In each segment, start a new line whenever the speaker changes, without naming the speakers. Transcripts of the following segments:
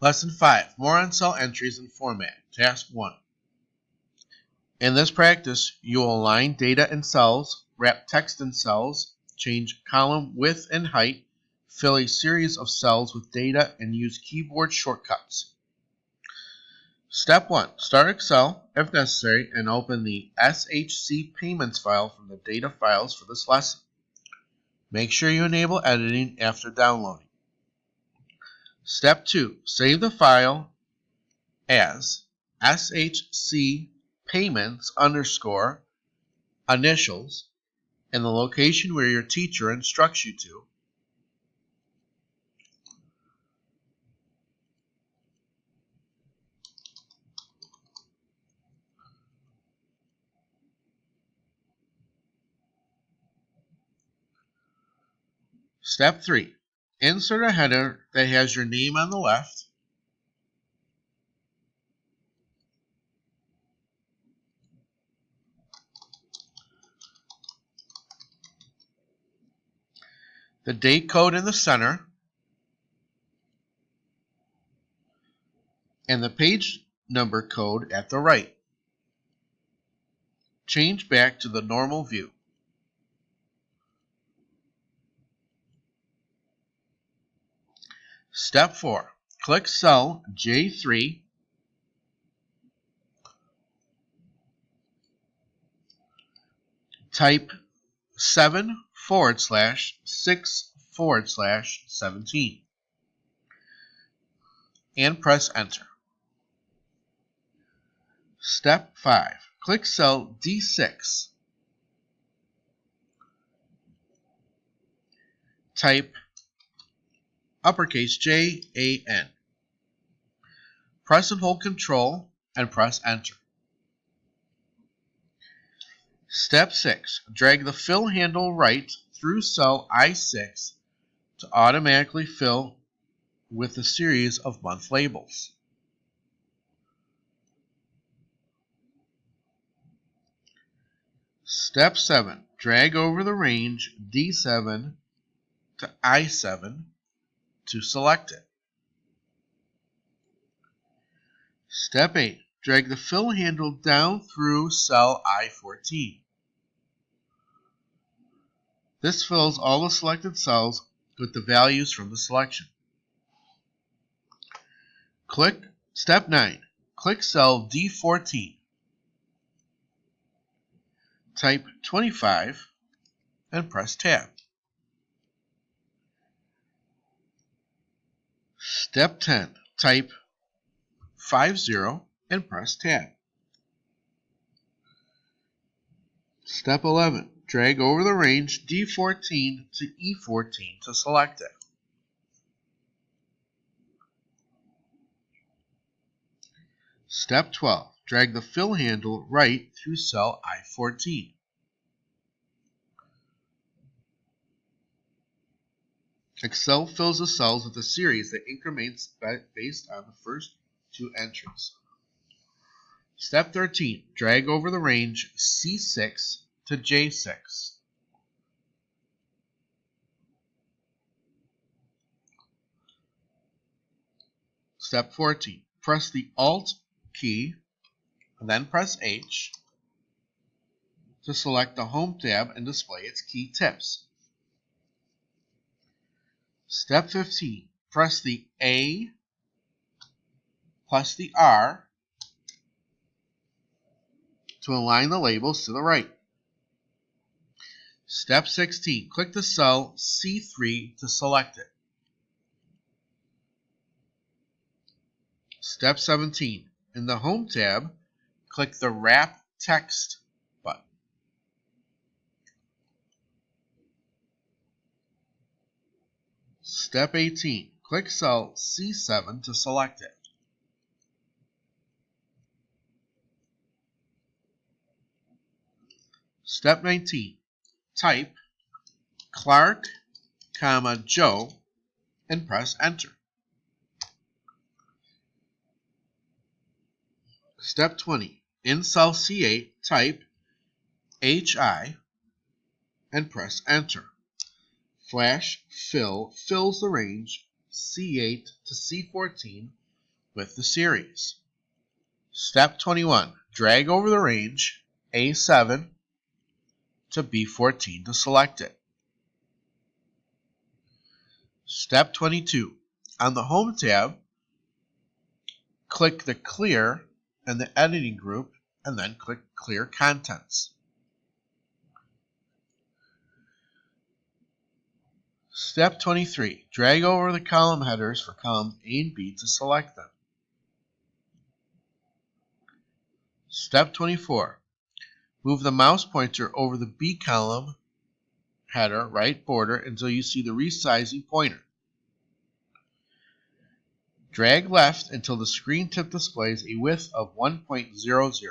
Lesson 5, more on cell entries and format. Task 1. In this practice, you will align data in cells, wrap text in cells, change column width and height, fill a series of cells with data, and use keyboard shortcuts. Step 1. Start Excel, if necessary, and open the SHC payments file from the data files for this lesson. Make sure you enable editing after downloading. Step 2. Save the file as SHC payments _ initials and the location where your teacher instructs you to. Step 3. Insert a header that has your name on the left, the date code in the center, and the page number code at the right. Change back to the normal view. Step 4. Click cell J3, type 7/6/17 and press enter. Step 5. Click cell D6, type uppercase JAN. Press and hold Control and press enter. Step 6. Drag the fill handle right through cell I6 to automatically fill with a series of month labels. Step 7. Drag over the range D7 to I7 to select it. Step 8. Drag the fill handle down through cell I14. This fills all the selected cells with the values from the selection. Step 9. Click cell D14. Type 25 and press Tab. Step 10. Type 50 and press Tab. Step 11. Drag over the range D14 to E14 to select it. Step 12. Drag the fill handle right through cell I14. Excel fills the cells with a series that increments based on the first two entries. Step 13. Drag over the range C6 to J6. Step 14. Press the Alt key and then press H to select the Home tab and display its key tips. Step 15. Press the A plus the R to align the labels to the right. Step 16. Click the cell C3 to select it. Step 17. In the Home tab, click the Wrap Text button. Step 18. Click cell C7 to select it. Step 19. Type Clark, Joe, and press enter. Step 20. In cell C8, type HI and press enter. Flash Fill fills the range C8 to C14 with the series. Step 21. Drag over the range A7 to B14 to select it. Step 22. On the Home tab, click the Clear in the Editing group and then click Clear Contents. Step 23. Drag over the column headers for columns A and B to select them. Step 24. Move the mouse pointer over the B column header right border until you see the resizing pointer. Drag left until the screen tip displays a width of 1.00.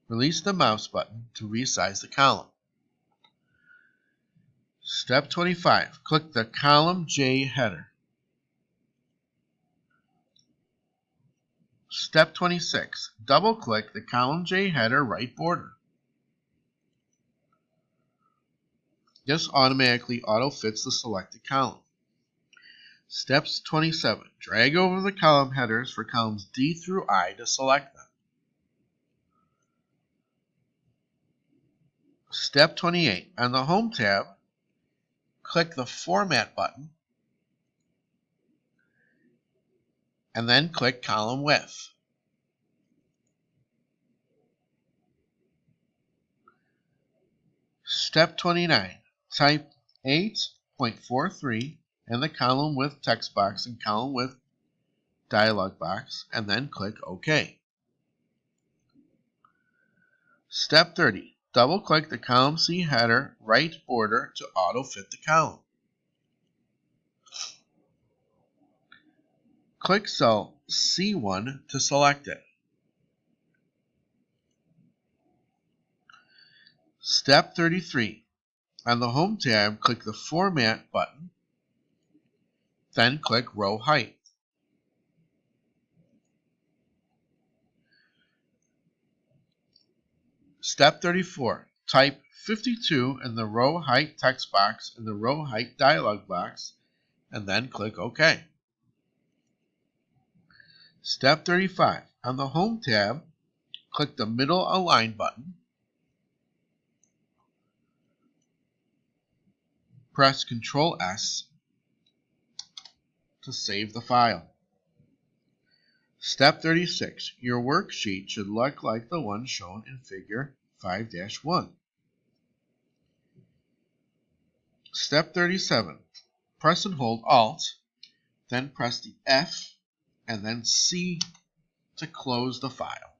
Release the mouse button to resize the column. Step 25. Click the column J header. Step 26. Double-click the column J header right border. This automatically auto-fits the selected column. Steps 27. Drag over the column headers for columns D through I to select them. Step 28. On the Home tab, click the Format button and then click Column Width. Step 29. Type 8.43 in the Column Width text box and Column Width dialog box and then click OK. Step 30. Double-click the column C header right border to auto-fit the column. Click cell C1 to select it. Step 33. On the Home tab, click the Format button, then click Row Height. Step 34. Type 52 in the Row Height text box in the Row Height dialog box, and then click OK. Step 35. On the Home tab, click the Middle Align button, press Ctrl S to save the file. Step 36. Your worksheet should look like the one shown in Figure 5-1. Step 37. Press and hold Alt, then press the F and then C to close the file.